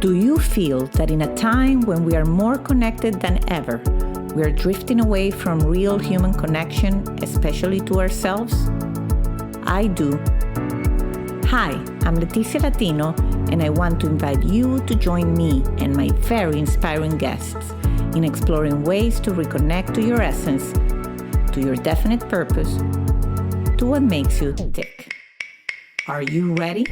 Do you feel that in a time when we are more connected than ever, we are drifting away from real human connection, especially to ourselves? I do. Hi, I'm Leticia Latino, and I want to invite you to join me and my very inspiring guests in exploring ways to reconnect to your essence, to your definite purpose, to what makes you tick. Are you ready?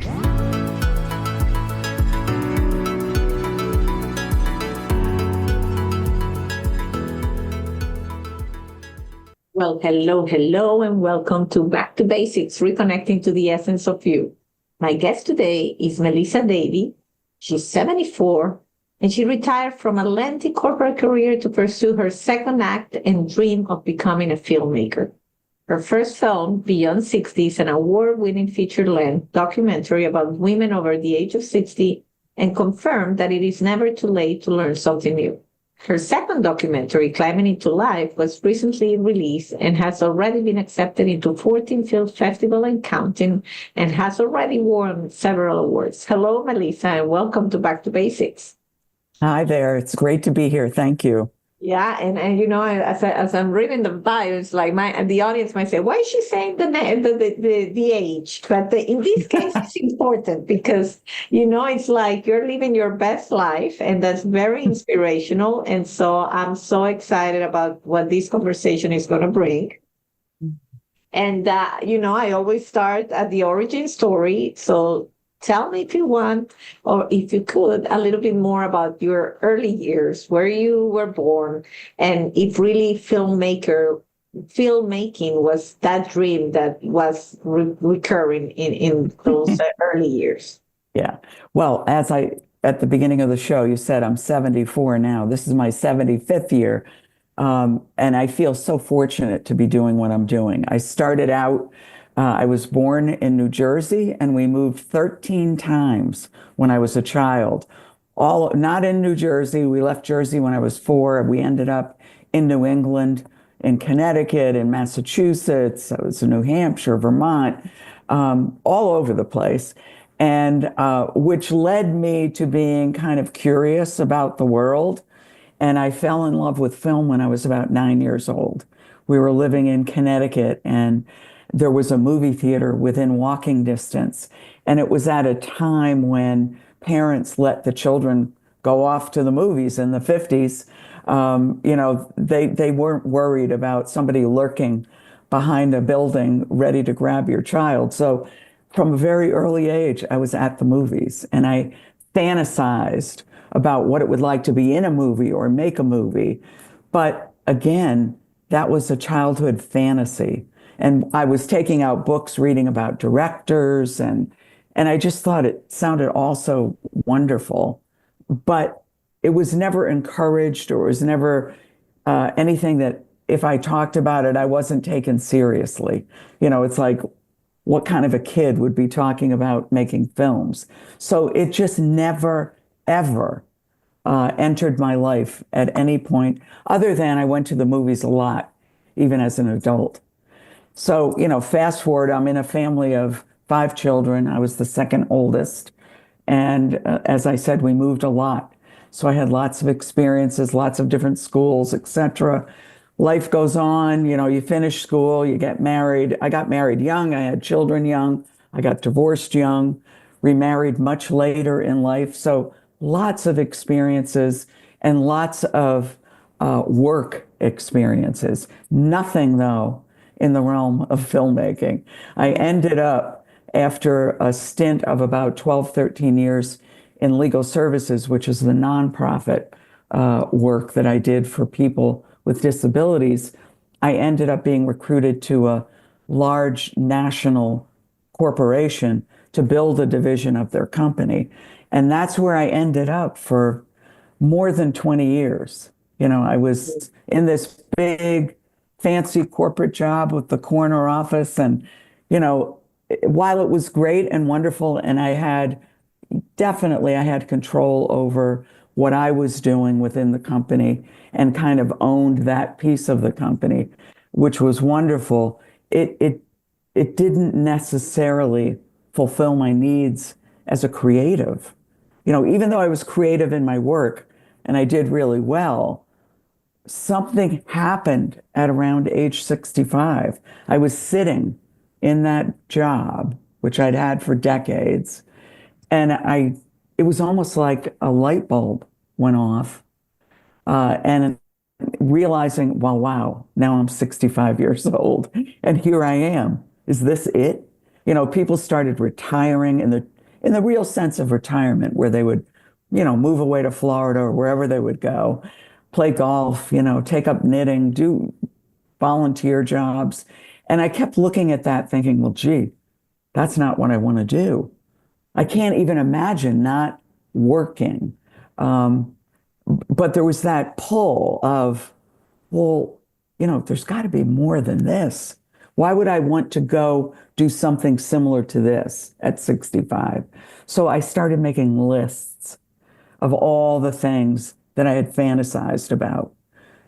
Well, hello, and welcome to Back to Basics, Reconnecting to the Essence of You. My guest today is Melissa Davey. She's 74, and she retired from a lengthy corporate career to pursue her second act and dream of becoming a filmmaker. Her first film, Beyond 60, is an award-winning feature-length documentary about women over the age of 60 and confirmed that it is never too late to learn something new. Her second documentary, Climbing into Life, was recently released and has already been accepted into 14 film festivals and counting, and has already won several awards. Hello, Melissa, and welcome to Back to Basics. Hi there. It's great to be here. Thank you. Yeah, and you know, as I'm reading the bio, it's like the audience might say, why is she saying the age? But in this case, it's important because, you know, it's like you're living your best life, and that's very inspirational. And so I'm so excited about what this conversation is going to bring. And, you know, I always start at the origin story. So tell me, if you want, or if you could, a little bit more about your early years, where you were born, and if really filmmaking was that dream that was recurring in those early years. Yeah. Well, at the beginning of the show, you said I'm 74 now. This is my 75th year. And I feel so fortunate to be doing what I'm doing. I started out I was born in New Jersey, and we moved 13 times when I was a child. All not in New Jersey. We left Jersey when I was 4. We ended up in New England, in Connecticut, in Massachusetts. I was in New Hampshire, Vermont, all over the place, and which led me to being kind of curious about the world. And I fell in love with film when I was about 9 years old. We were living in Connecticut, and there was a movie theater within walking distance. And it was at a time when parents let the children go off to the movies in the 50s. You know, they weren't worried about somebody lurking behind a building ready to grab your child. So from a very early age, I was at the movies, and I fantasized about what it would like to be in a movie or make a movie. But again, that was a childhood fantasy. And I was taking out books, reading about directors, and I just thought it sounded also wonderful. But it was never encouraged, or it was never anything that if I talked about it, I wasn't taken seriously. You know, it's like, what kind of a kid would be talking about making films? So it just never, ever entered my life at any point, other than I went to the movies a lot, even as an adult. So, you know, fast forward, I'm in a family of 5 children. I was the second oldest. And as I said, we moved a lot. So I had lots of experiences, lots of different schools, etc. Life goes on, you know, you finish school, you get married. I got married young. I had children young. I got divorced young, remarried much later in life. So lots of experiences and lots of work experiences. Nothing, though, in the realm of filmmaking. I ended up, after a stint of about 12, 13 years in legal services, which is the nonprofit work that I did for people with disabilities, I ended up being recruited to a large national corporation to build a division of their company. And that's where I ended up for more than 20 years. You know, I was in this big, fancy corporate job with the corner office. And, you know, while it was great and wonderful, and I had control over what I was doing within the company and kind of owned that piece of the company, which was wonderful. It didn't necessarily fulfill my needs as a creative. even though I was creative in my work and I did really well, something happened at around age 65. I was sitting in that job, which I'd had for decades, and it was almost like a light bulb went off. And realizing, well, wow, now I'm 65 years old and here I am. Is this it? People started retiring in the real sense of retirement, where they would, move away to Florida or wherever they would go, play golf, take up knitting, do volunteer jobs. And I kept looking at that thinking, well, gee, that's not what I want to do. I can't even imagine not working. But there was that pull of, well, there's got to be more than this. Why would I want to go do something similar to this at 65? So I started making lists of all the things that I had fantasized about.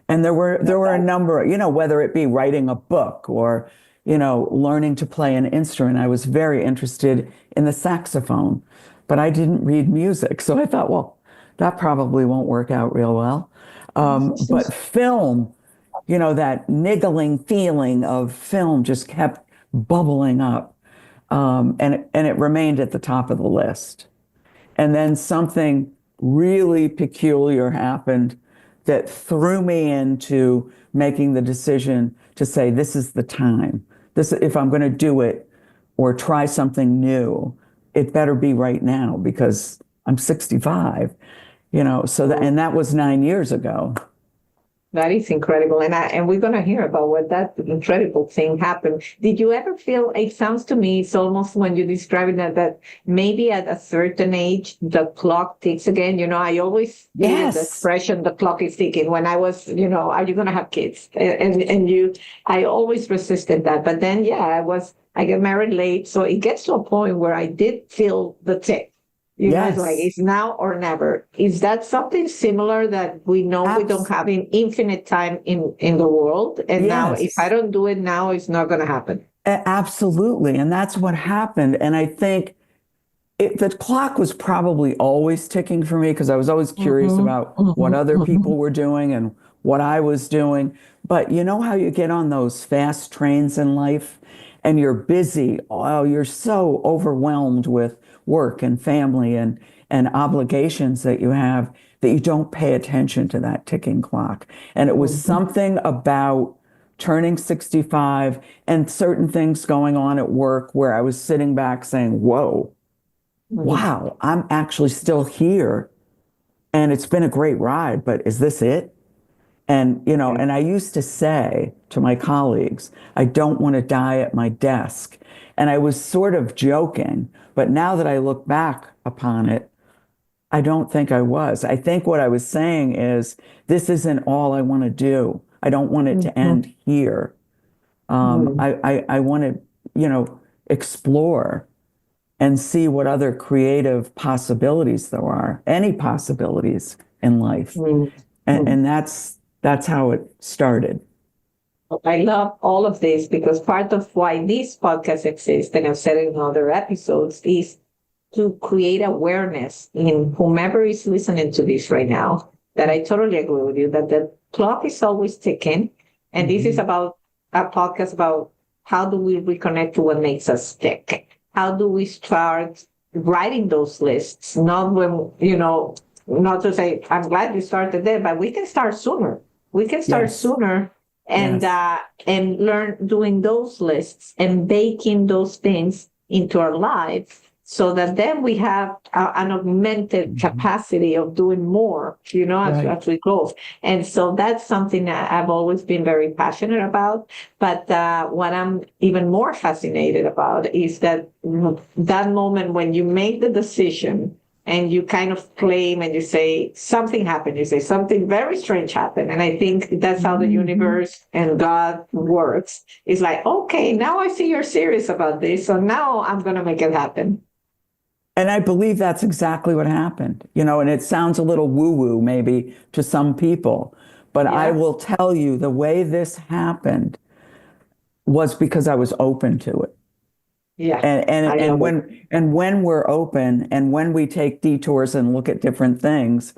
And there were a number, whether it be writing a book or, learning to play an instrument. I was very interested in the saxophone, but I didn't read music. So I thought, well, that probably won't work out real well. But film, that niggling feeling of film just kept bubbling up. And it remained at the top of the list. And then something really peculiar happened that threw me into making the decision to say, this is the time. If I'm going to do it or try something new, it better be right now because I'm 65, and that was 9 years ago. That is incredible. And we're going to hear about what that incredible thing happened. Did you ever feel, it sounds to me, it's almost when you describe it that maybe at a certain age, the clock ticks again. I always feel the expression, the clock is ticking. When I was, are you going to have kids? I always resisted that. But then, I get married late. So it gets to a point where I did feel the tick. It's like it's now or never. Is that something similar that we know we don't have an infinite time in the world? And now if I don't do it now, it's not going to happen. Absolutely. And that's what happened. And I think the clock was probably always ticking for me because I was always curious about what other people were doing and what I was doing. But you know how you get on those fast trains in life and you're busy. Oh, you're so overwhelmed with work and family and obligations that you have that you don't pay attention to that ticking clock. And it was something about turning 65 and certain things going on at work where I was sitting back saying, whoa, wow, I'm actually still here. And it's been a great ride, but is this it? And, and I used to say to my colleagues, I don't want to die at my desk. And I was sort of joking, but now that I look back upon it, I don't think I was. I think what I was saying is, this isn't all I want to do. I don't want it to end here. I want to, explore and see what other creative possibilities there are, any possibilities in life. And that's how it started. I love all of this because part of why this podcast exists, and I've said it in other episodes, is to create awareness in whomever is listening to this right now, that I totally agree with you, that the clock is always ticking. And this is about a podcast about how do we reconnect to what makes us tick? How do we start writing those lists? Not when, not to say, I'm glad you started there, but we can start sooner. We can start sooner and learn doing those lists and baking those things into our lives so that then we have an augmented capacity of doing more, as we grow. And so that's something that I've always been very passionate about. But what I'm even more fascinated about is that moment when you make the decision and you kind of claim and you say, something happened. You say, something very strange happened. And I think that's how the universe and God works. It's like, okay, now I see you're serious about this. So now I'm going to make it happen. And I believe that's exactly what happened, and it sounds a little woo-woo maybe to some people, but I will tell you the way this happened was because I was open to it. Yeah, And I and love it. when we're open and when we take detours and look at different things,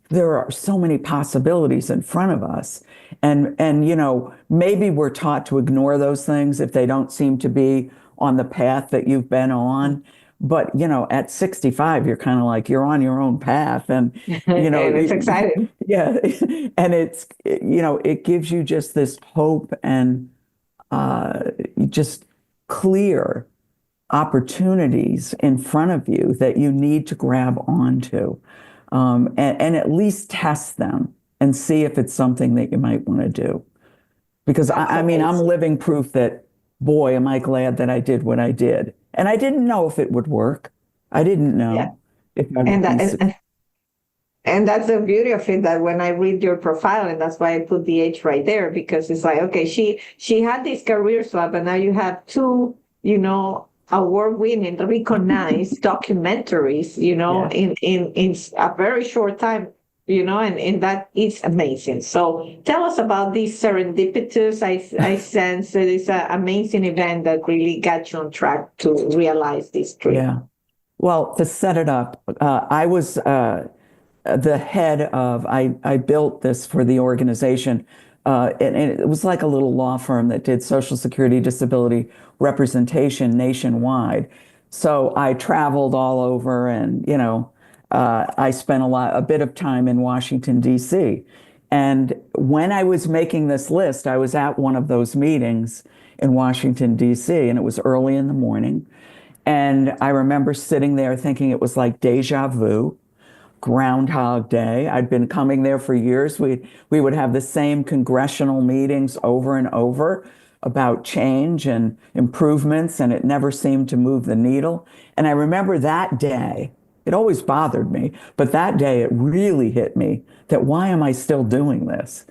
there are so many possibilities in front of us. And maybe we're taught to ignore those things if they don't seem to be on the path that you've been on. But at 65, you're kind of like you're on your own path, and And it's exciting. yeah, and it gives you just this hope and just clear opportunities in front of you that you need to grab onto, and at least test them and see if it's something that you might want to do. Because That's I mean, I'm amazing. living proof that, boy, am I glad that I did what I did. And I didn't know if it would work. I didn't Yeah. know if I would And be. that, and that's the beauty of it, that when I read your profile, and that's why I put the age right there, because it's like, okay, she had this career swap, and now you have two, award-winning, recognized documentaries, Yeah. in a very short time, and that is amazing. So tell us about this serendipitous. I sense that it's an amazing event that really got you on track to realize this trip. Yeah. Well, to set it up, I was the head of, I built this for the organization. And it was like a little law firm that did Social Security disability representation nationwide. So I traveled all over and, I spent a bit of time in Washington, D.C. And when I was making this list, I was at one of those meetings in Washington, D.C., and it was early in the morning. And I remember sitting there thinking it was like deja vu, Groundhog Day. I'd been coming there for years. We would have the same congressional meetings over and over about change and improvements, and it never seemed to move the needle. And I remember that day, it always bothered me, but that day it really hit me that why am I still doing this?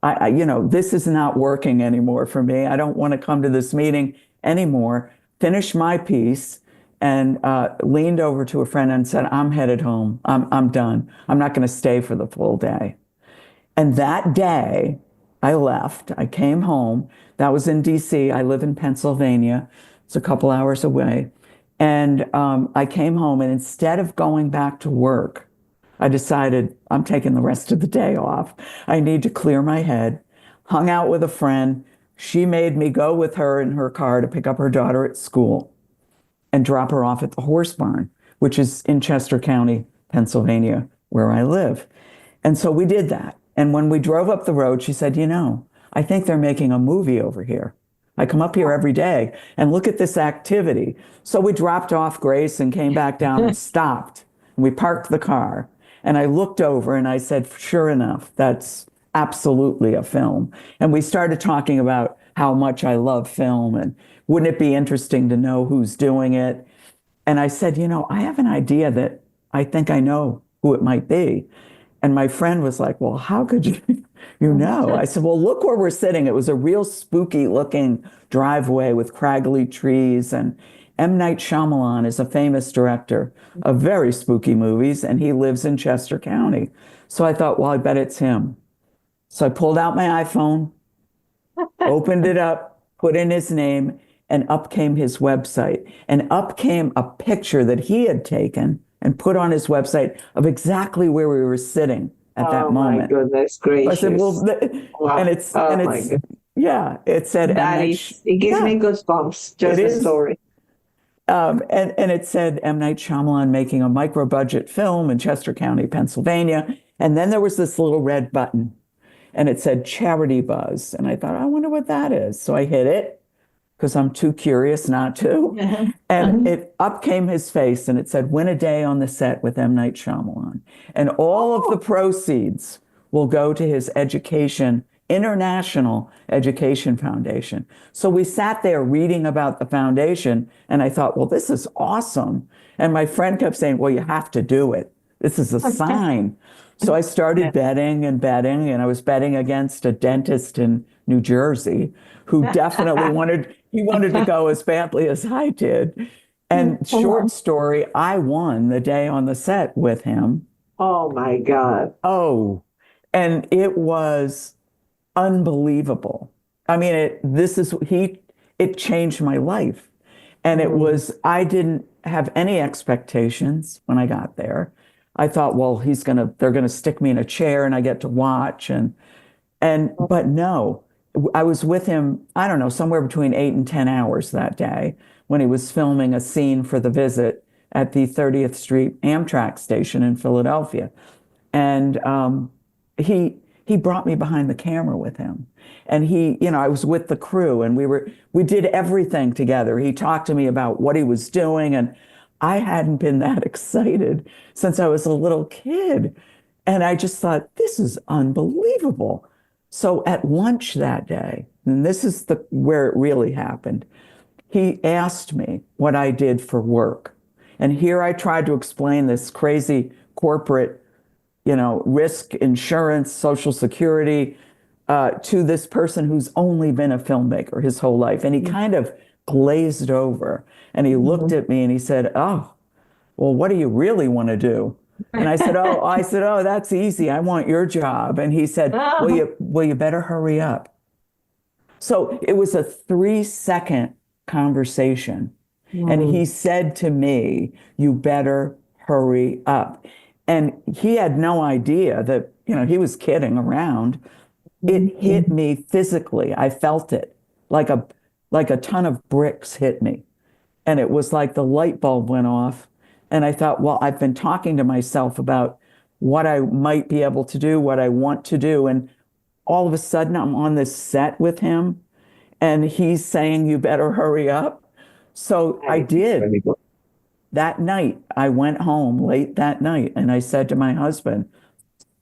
This is not working anymore for me. I don't want to come to this meeting anymore. Finish my piece and leaned over to a friend and said, I'm headed home. I'm done. I'm not going to stay for the full day. And that day, I left. I came home. That was in DC. I live in Pennsylvania. It's a couple hours away. And I came home, and instead of going back to work, I decided I'm taking the rest of the day off. I need to clear my head. Hung out with a friend. She made me go with her in her car to pick up her daughter at school and drop her off at the horse barn, which is in Chester County, Pennsylvania, where I live. And so we did that. And when we drove up the road, she said, I think they're making a movie over here. I come up here every day and look at this activity. So we dropped off Grace and came back down and stopped. And we parked the car. And I looked over and I said, sure enough, that's absolutely a film. And we started talking about how much I love film and wouldn't it be interesting to know who's doing it? And I said, I have an idea that I think I know who it might be. And my friend was like, well, how could you, I said, well, look where we're sitting. It was a real spooky looking driveway with craggly trees. And M. Night Shyamalan is a famous director of very spooky movies, and he lives in Chester County. So I thought, well, I bet it's him. So I pulled out my iPhone, opened it up, put in his name, and up came his website. And up came a picture that he had taken and put on his website of exactly where we were sitting at that Oh my moment. goodness So I said, gracious. well, Wow. Oh my goodness. yeah, it said M. That Night, is, it gives yeah, me goosebumps, it just the is. story. And it said M. Night Shyamalan making a micro budget film in Chester County, Pennsylvania. And then there was this little red button and it said Charity Buzz. And I thought, I wonder what that is. So I hit it because I'm too curious not to. And it up came his face and it said, win a day on the set with M. Night Shyamalan. And all of the Oh, proceeds will go to his education, International Education Foundation. So we sat there reading about the foundation and I thought, well, this is awesome. And my friend kept saying, well, you have to do it. This is a sign. So I started betting and betting, and I was betting against a dentist in New Jersey who definitely wanted to go as badly as I did. And short story, I won the day on the set with him. oh my God. Oh, and it was unbelievable. I mean, it changed my life. And it Mm. was, I didn't have any expectations when I got there. I thought, well, they're gonna stick me in a chair and I get to watch. But no, I was with him, I don't know, somewhere between 8 and 10 hours that day when he was filming a scene for The Visit at the 30th Street Amtrak station in Philadelphia. And he brought me behind the camera with him. And I was with the crew and we did everything together. He talked to me about what he was doing, and I hadn't been that excited since I was a little kid. And I just thought, this is unbelievable. So at lunch that day, and this is where it really happened, he asked me what I did for work. And here I tried to explain this crazy corporate, risk insurance, Social Security, to this person who's only been a filmmaker his whole life. And he kind of glazed over and he looked Mhm. at me and he said, "Oh, well, what do you really want to do?" And I said, "Oh, that's easy. I want your job." And he said, "Well, Ah. you better hurry up." So it was a 3-second conversation. And he Mm. said to me, "You better hurry up." And he had no idea that, he was kidding around. It hit Mhm. me physically. I felt it like a ton of bricks hit me. And it was like the light bulb went off. And I thought, well, I've been talking to myself about what I might be able to do, what I want to do. And all of a sudden, I'm on this set with him and he's saying, "You better hurry up." So That I is did. incredible. That night, I went home late that night and I said to my husband,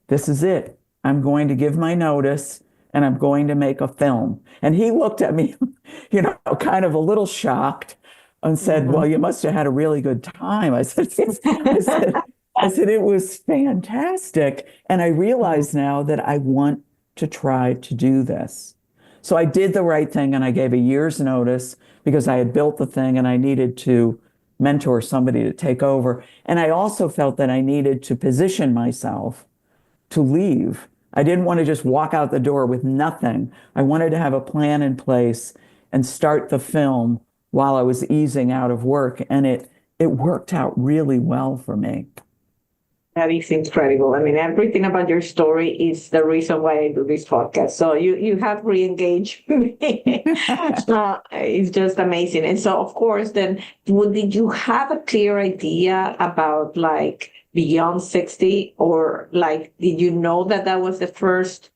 "This is it. I'm going to give my notice and I'm going to make a film." And he looked at me, kind of a little shocked and said, Mhm. "Well, you must have had a really good time." I said, "Yes." I said, I said, "It was fantastic." And I realize now that I want to try to do this. So I did the right thing and I gave a year's notice because I had built the thing and I needed to mentor somebody to take over. And I also felt that I needed to position myself to leave. I didn't want to just walk out the door with nothing. I wanted to have a plan in place and start the film while I was easing out of work. And it worked out really well for me. That is incredible. I mean, everything about your story is the reason why I do this podcast. So you have re-engaged me. It's just amazing. And so, of course, then, did you have a clear idea about like Beyond 60, or like, did you know that that was the first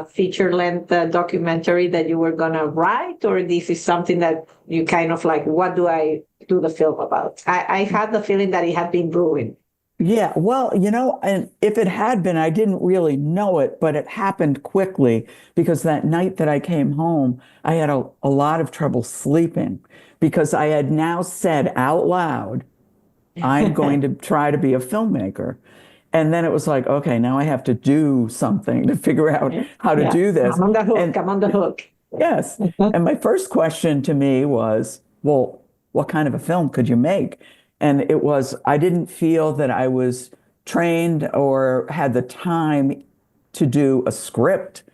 feature length documentary that you were gonna write, or this is something that you kind of like, what do I do the film about? I had the feeling that it had been brewing. Yeah, well, and if it had been, I didn't really know it, but it happened quickly because that night that I came home, I had a lot of trouble sleeping because I had now said out loud, "I'm going to try to be a filmmaker." And then it was like, okay, now I have to do something to figure out how to Yeah, do this. I'm on the hook. And I'm on the hook. yes, and my first question to me was, well, what kind of a film could you make? And I didn't feel that I was trained or had the time to do a script,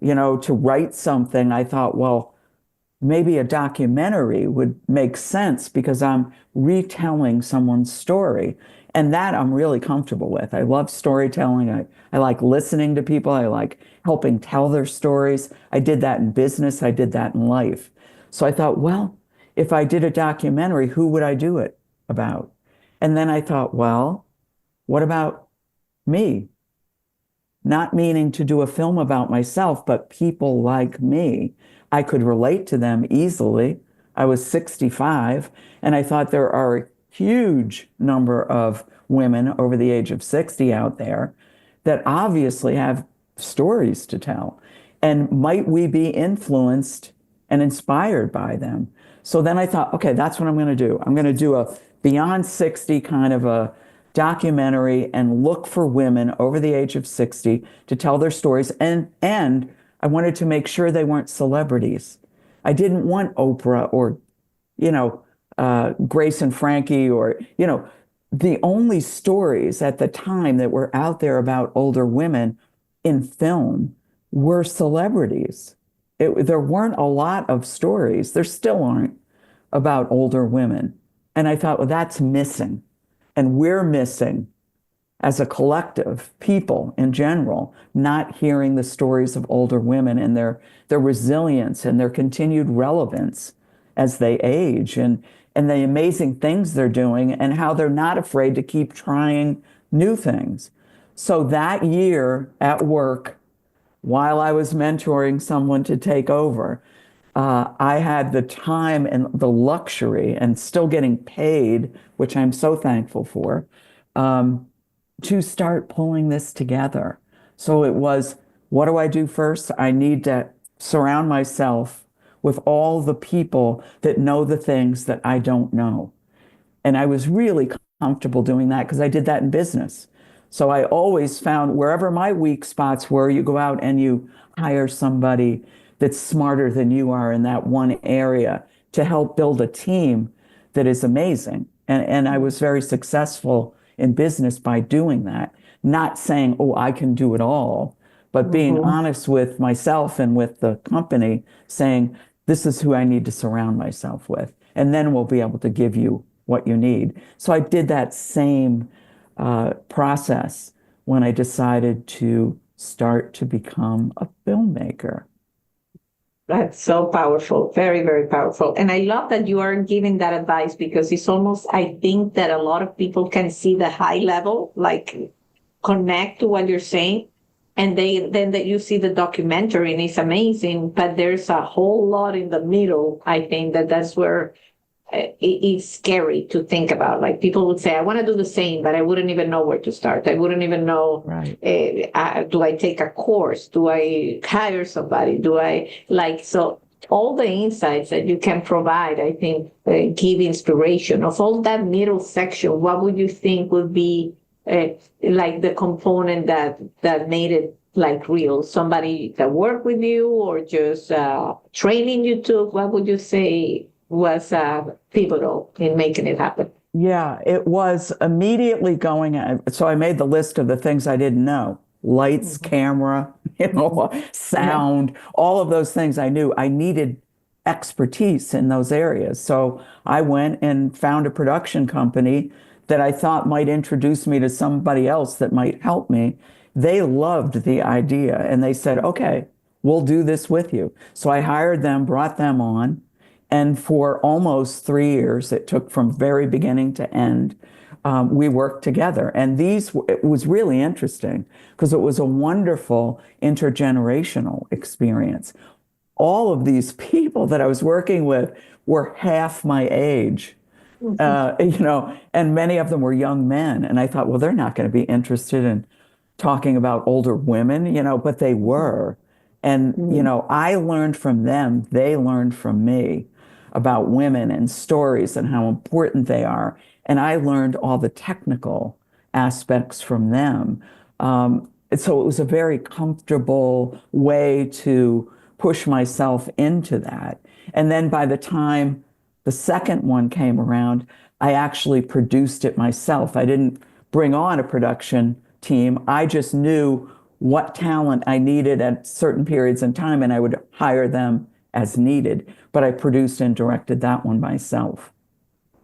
to write something. I thought, well, maybe a documentary would make sense because I'm retelling someone's story. And that I'm really comfortable with. I love storytelling. I like listening to people. I like helping tell their stories. I did that in business. I did that in life. So I thought, well, if I did a documentary, who would I do it about? And then I thought, well, what about me? Not meaning to do a film about myself, but people like me. I could relate to them easily. I was 65, and I thought there are a huge number of women over the age of 60 out there that obviously have stories to tell. And might we be influenced and inspired by them? So then I thought, okay, that's what I'm going to do. I'm going to do a Beyond 60 kind of a documentary and look for women over the age of 60 to tell their stories. And I wanted to make sure they weren't celebrities. I didn't want Oprah or, you know, Grace and Frankie or, the only stories at the time that were out there about older women in film were celebrities. There weren't a lot of stories. There still aren't. about older women. And I thought, well, that's missing. And we're missing as a collective, people in general, not hearing the stories of older women and their resilience and their continued relevance as they age and the amazing things they're doing and how they're not afraid to keep trying new things. So that year at work, while I was mentoring someone to take over, I had the time and the luxury and still getting paid, which I'm so thankful for, to start pulling this together. So it was, what do I do first? I need to surround myself with all the people that know the things that I don't know. And I was really comfortable doing that because I did that in business. So I always found wherever my weak spots were, you go out and you hire somebody that's smarter than you are in that one area to help build a team that is amazing. And I was very successful in business by doing that, not saying, oh, I can do it all, but being Mm-hmm. honest with myself and with the company, saying, this is who I need to surround myself with. And then we'll be able to give you what you need. So I did that same process when I decided to start to become a filmmaker. That's so powerful, very, very powerful. And I love that you are giving that advice because it's almost, I think that a lot of people can see the high level, like connect to what you're saying. And then that you see the documentary and it's amazing, but there's a whole lot in the middle. I think that that's where it's scary to think about. Like people would say, I want to do the same, but I wouldn't even know where to start. I wouldn't even know, Right. do I take a course? Do I hire somebody? Do I like, so all the insights that you can provide, I think, give inspiration of all that middle section. What would you think would be like the component that made it like real? Somebody that worked with you or just training you took? What would you say was pivotal in making it happen? Yeah, it was immediately going. So I made the list of the things I didn't know: lights, Mhm. camera, Yeah. sound, all of those things I knew. I needed expertise in those areas. So I went and found a production company that I thought might introduce me to somebody else that might help me. They loved the idea and they said, okay, we'll do this with you. So I hired them, brought them on. And for almost 3 years, it took from very beginning to end, we worked together. And it was really interesting because it was a wonderful intergenerational experience. All of these people that I was working with were half my age, Mhm. and many of them were young men. And I thought, well, they're not going to be interested in talking about older women, but they were. And, Mhm. I learned from them, they learned from me about women and stories and how important they are. And I learned all the technical aspects from them. So it was a very comfortable way to push myself into that. And then by the time the second one came around, I actually produced it myself. I didn't bring on a production team. I just knew what talent I needed at certain periods in time, and I would hire them as needed. But I produced and directed that one myself.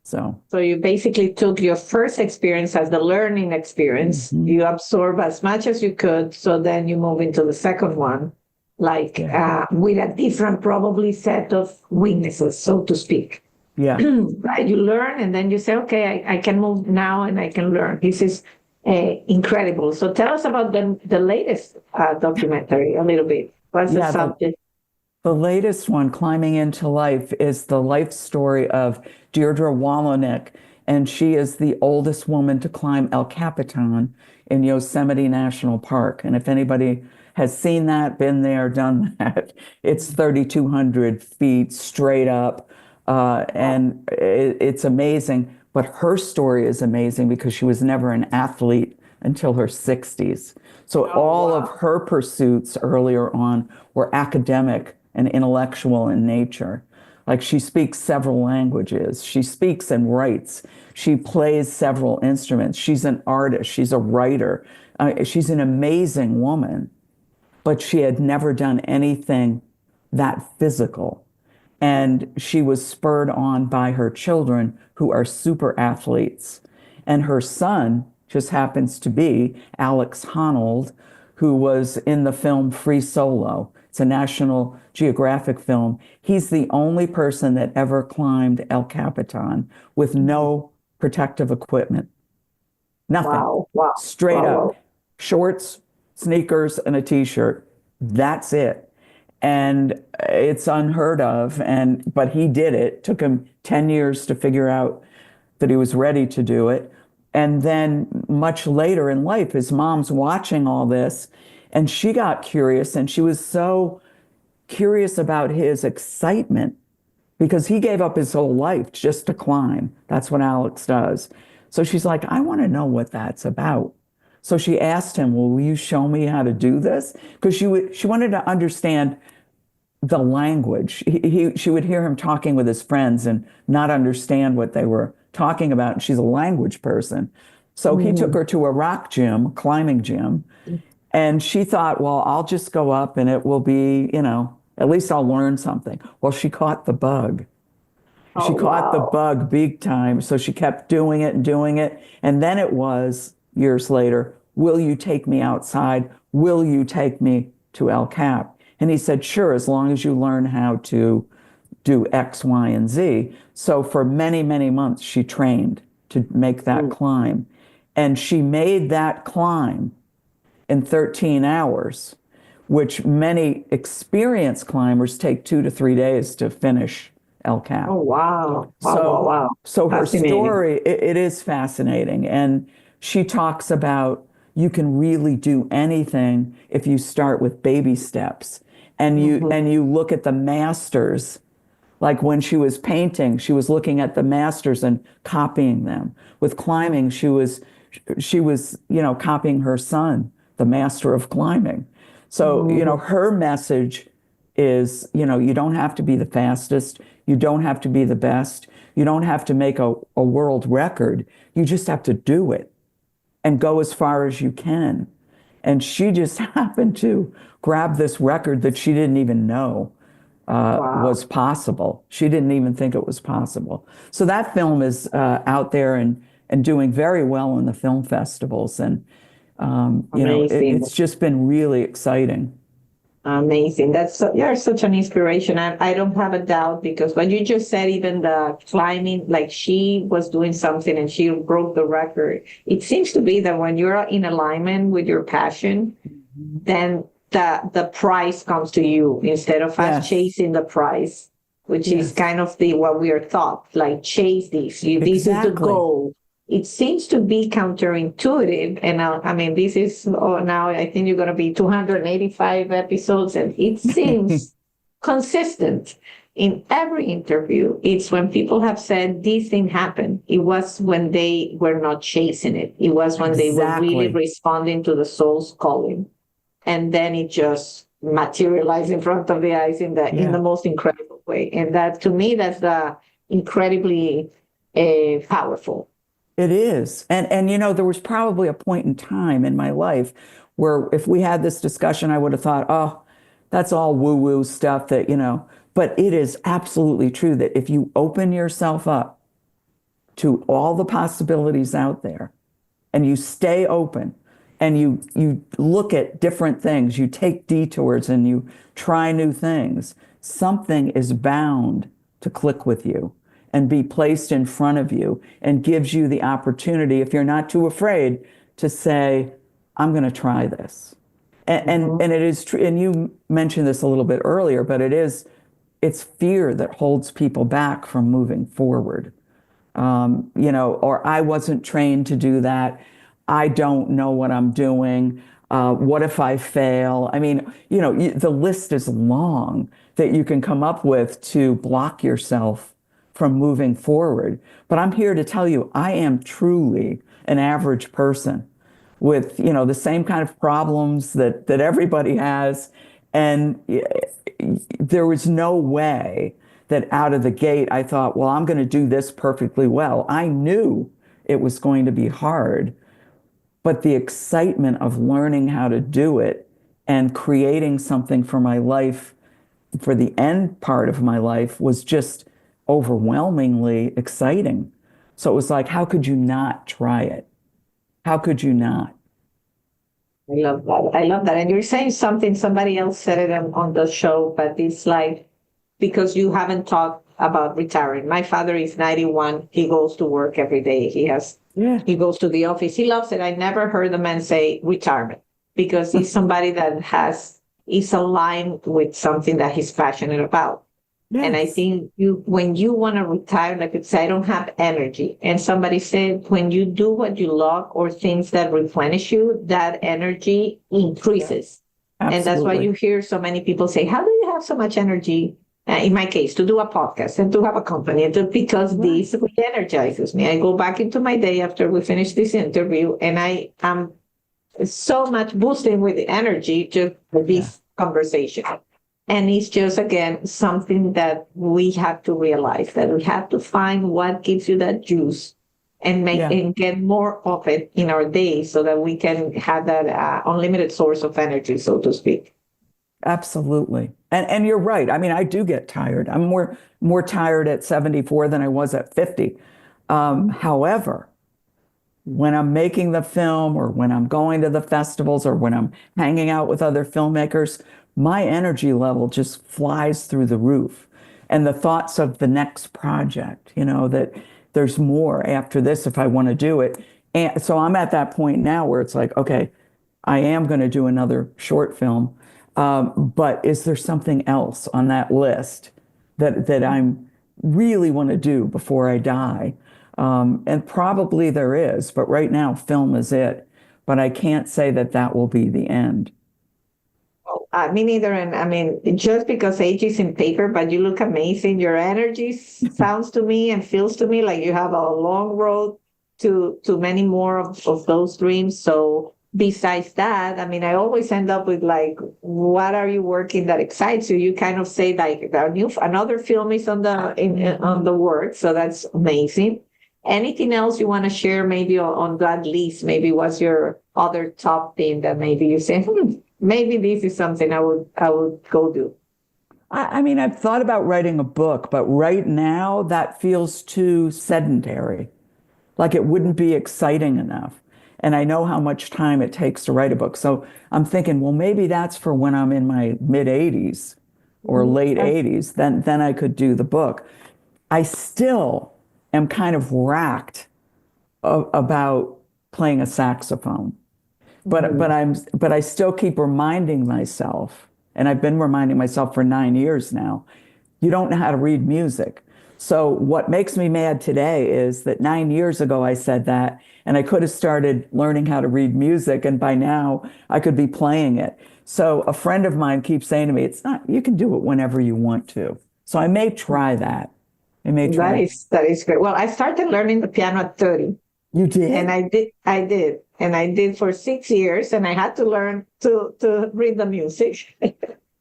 So, So you basically took your first experience as the learning experience. mhm, You absorb as much as you could. So then you move into the second one, like yeah, with a different probably set of weaknesses, so to speak. yeah. Right? You learn and then you say, okay, I can move now and I can learn. This is incredible. So tell us about the latest documentary a little bit. What's the Yeah, subject? the latest one, Climbing into Life, is the life story of Deirdre Wallonick, and she is the oldest woman to climb El Capitan in Yosemite National Park. And if anybody has seen that, been there, done that, it's 3,200 feet straight up, and it's amazing. But her story is amazing because she was never an athlete until her 60s. So Oh, all of wow. her pursuits earlier on were academic and intellectual in nature. Like she speaks several languages, she speaks and writes, she plays several instruments, she's an artist, she's a writer, she's an amazing woman, but she had never done anything that physical. And she was spurred on by her children who are super athletes. And her son just happens to be Alex Honnold, who was in the film Free Solo. It's a National Geographic film. He's the only person that ever climbed El Capitan with no protective equipment. Nothing. Wow, wow, Straight wow, up. wow. Shorts, sneakers, and a t-shirt. That's it. And it's unheard of. But he did it. Took him 10 years to figure out that he was ready to do it. And then much later in life, his mom's watching all this and she got curious, and she was so curious about his excitement because he gave up his whole life just to climb. That's what Alex does. So she's like, I want to know what that's about. So she asked him, well, will you show me how to do this? Because she wanted to understand the language. She would hear him talking with his friends and not understand what they were talking about. And she's a language person. So he took Mm. her to a rock gym, climbing gym, and she thought, well, I'll just go up and it will be, at least I'll learn something. Well, she caught the bug. Oh, She caught the wow. bug big time. So she kept doing it and doing it. And then it was years later, will you take me outside? Will you take me to El Cap? And he said, sure, as long as you learn how to do X, Y, and Z. So for many, many months, she trained to make that Mm. climb. And she made that climb in 13 hours, which many experienced climbers take 2 to 3 days to finish El Cap. Oh, wow. Wow, wow, So, wow. so her Fascinating. story, it is fascinating. And she talks about you can really do anything if you start with baby steps. And you Mhm. and you look at the masters, like when she was painting, she was looking at the masters and copying them. With climbing, she was, copying her son, the master of climbing. So, Mhm. her message is, you don't have to be the fastest. You don't have to be the best. You don't have to make a world record. You just have to do it and go as far as you can. And she just happened to grab this record that she didn't even know Wow. was possible. She didn't even think it was possible. So that film is out there and doing very well in the film festivals. And, Amazing. it's just been really exciting. Amazing. You're such an inspiration. I don't have a doubt because what you just said, even the climbing, like she was doing something and she broke the record. It seems to be that when you're in alignment with your passion, then the prize comes to you instead of us Yes, chasing the prize, which is yes, kind of the what we are taught, like chase this. This is the exactly. goal. It seems to be counterintuitive, and I mean, this is now. I think you're going to be 285 episodes, and it seems consistent in every interview. It's when people have said this thing happened. It was when they were not chasing it. It was when they were really Exactly. responding to the soul's calling, and then it just materialized in front of the eyes in the Yeah, most incredible way. And that to me, that's the incredibly powerful. it is. And there was probably a point in time in my life where if we had this discussion, I would have thought, oh, that's all woo-woo stuff but it is absolutely true that if you open yourself up to all the possibilities out there and you stay open and you look at different things, you take detours and you try new things, something is bound to click with you and be placed in front of you and gives you the opportunity, if you're not too afraid, to say, I'm going to try this. And Mhm. it is true. And you mentioned this a little bit earlier, but it's fear that holds people back from moving forward. Or I wasn't trained to do that. I don't know what I'm doing. What if I fail? I mean, the list is long that you can come up with to block yourself from moving forward. But I'm here to tell you, I am truly an average person with, the same kind of problems that everybody has. And there was no way that out of the gate I thought, well, I'm going to do this perfectly well. I knew it was going to be hard, but the excitement of learning how to do it and creating something for my life for the end part of my life was just overwhelmingly exciting. So it was like, how could you not try it? How could you not? I love that. I love that. And you're saying something, somebody else said it on the show, but it's like, because you haven't talked about retiring. My father is 91. He goes to work every day. Yeah. He goes to the office. He loves it. I never heard the man say retirement because he's somebody that is aligned with something that he's passionate about. And I Yes. think when you want to retire, like you say, I don't have energy. And somebody said, when you do what you love or things that replenish you, that energy Yeah. increases. And that's why Absolutely. you hear so many people say, how do you have so much energy? In my case, to do a podcast and to have a company, because Right. this re-energizes me. I go back into my day after we finish this interview, and I am so much boosting with the energy just for Yeah. this conversation. And it's just, again, something that we have to realize, that we have to find what gives you that juice and make Yeah. and get more of it in our day so that we can have that unlimited source of energy, so to speak. Absolutely. And you're right. I mean, I do get tired. I'm more tired at 74 than I was at 50. However, when I'm making the film or when I'm going to the festivals or when I'm hanging out with other filmmakers, my energy level just flies through the roof. And the thoughts of the next project, that there's more after this if I want to do it. And so I'm at that point now where it's like, okay, I am going to do another short film. But is there something else on that list that I'm really want to do before I die? And probably there is, but right now, film is it. But I can't say that that will be the end. Me neither. And I mean, just because age is in paper, but you look amazing. Your energy sounds to me and feels to me like you have a long road to many more of those dreams. So besides that, I mean, I always end up with like, what are you working that excites you? You kind of say like another film is on the work. So that's amazing. Anything else you want to share maybe on that list? Maybe what's your other top thing that maybe you say, maybe this is something I would go do. I mean, I've thought about writing a book, but right now that feels too sedentary. Like it wouldn't be exciting enough. And I know how much time it takes to write a book. So I'm thinking, well, maybe that's for when I'm in my mid 80s or Mhm. late 80s. Then I could do the book. I still am kind of racked about playing a saxophone. Mhm. But I still keep reminding myself, and I've been reminding myself for 9 years now, you don't know how to read music. So what makes me mad today is that 9 years ago I said that, and I could have started learning how to read music, and by now I could be playing it. So a friend of mine keeps saying to me, it's not, you can do it whenever you want to. So I may try that. I may That try. is that is great. Well, I started learning the piano at 30, You and did? I did for 6 years, and I had to learn to read the music.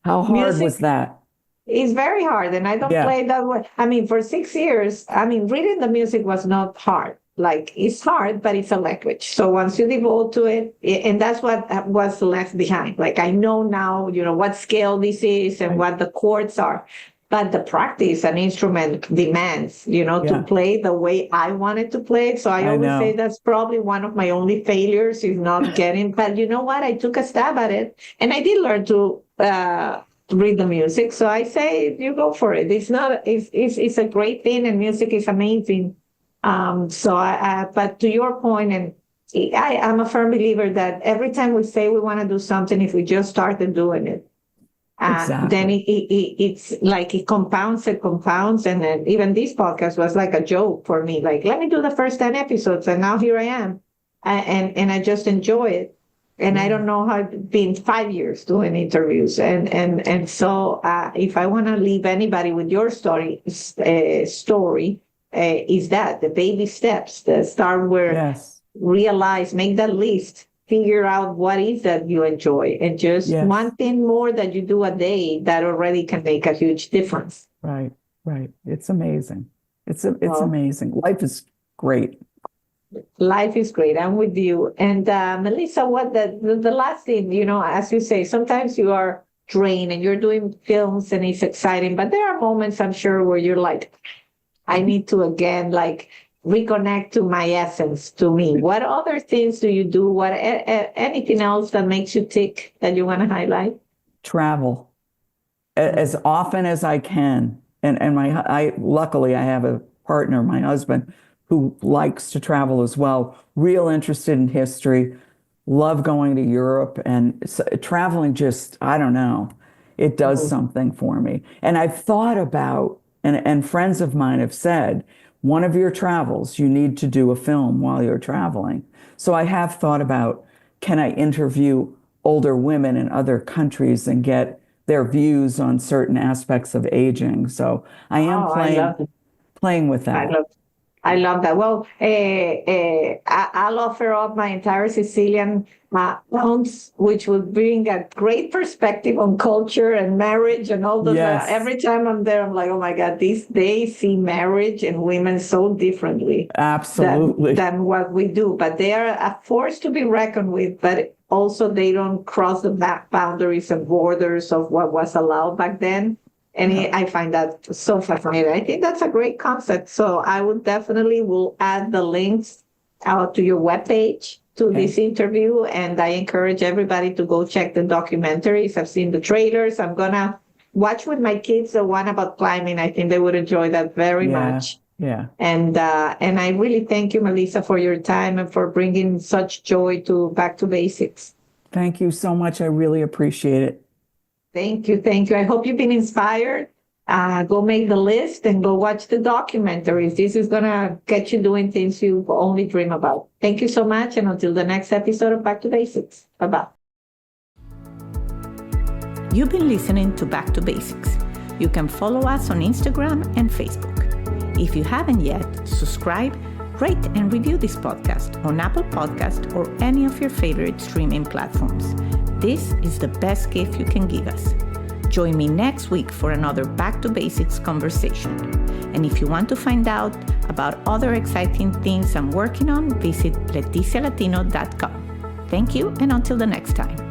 How hard Music was that? is very hard, and I don't Yeah, play that way. I mean, for 6 years, I mean, reading the music was not hard. Like it's hard, but it's a language. So once you devote to it, and that's what was left behind. Like I know now, what scale this is and right. what the chords are. But the practice an instrument demands, to Yeah, play the way I wanted to play it. So I I always say know. that's probably one of my only failures is not getting. But you know what? I took a stab at it, and I did learn to read the music. So I say you go for it. It's not. It's a great thing, and music is amazing. But to your point, and I'm a firm believer that every time we say we want to do something, if we just started doing it, then Exactly. it's like it compounds. And then even this podcast was like a joke for me. Like, let me do the first 10 episodes. And now here I am. And I just enjoy it. And I Yeah, don't know how it's been 5 years doing interviews. And so if I want to leave anybody with your story, is that the baby steps, the start where yes, realize, make that list, figure out what is that you enjoy, and just yes, one thing more that you do a day that already can make a huge difference. right, right. It's amazing. It's Well, amazing. Life is great. life is great. I'm with you. And Melissa, what the last thing, as you say, sometimes you are drained and you're doing films and it's exciting, but there are moments I'm sure where you're like, I need to again, like, reconnect to my essence, to me. What other things do you do? What anything else that makes you tick that you want to highlight? Travel as often as I can. And luckily I have a partner, my husband, who likes to travel as well, real interested in history, love going to Europe, and traveling just, I don't know, it does something for me. And I've thought about, and friends of mine have said, one of your travels, you need to do a film while you're traveling. So I have thought about, can I interview older women in other countries and get their views on certain aspects of aging? So I am playing with that. I love that. Well, I'll offer up my entire Sicilian films, which will bring a great perspective on culture and marriage and all those. Yes. Every time I'm there, I'm like, oh my God, they see marriage and women so differently. Absolutely. Than what we do. But they are a force to be reckoned with, but also they don't cross the boundaries and borders of what was allowed back then. And I find that so fascinating. I think that's a great concept. So I would definitely will add the links out to your webpage to this interview. And I encourage everybody to go check the documentaries. I've seen the trailers. I'm going to watch with my kids the one about climbing. I think they would enjoy that very much. Yeah. And I really thank you, Melissa, for your time and for bringing such joy to Back to Basics. Thank you so much. I really appreciate it. Thank you. Thank you. I hope you've been inspired. Go make the list and go watch the documentaries. This is going to get you doing things you only dream about. Thank you so much. And until the next episode of Back to Basics. Bye-bye. You've been listening to Back to Basics. You can follow us on Instagram and Facebook. If you haven't yet, subscribe, rate, and review this podcast on Apple Podcast or any of your favorite streaming platforms. This is the best gift you can give us. Join me next week for another Back to Basics conversation. And if you want to find out about other exciting things I'm working on, visit leticialatino.com. Thank you, and until the next time.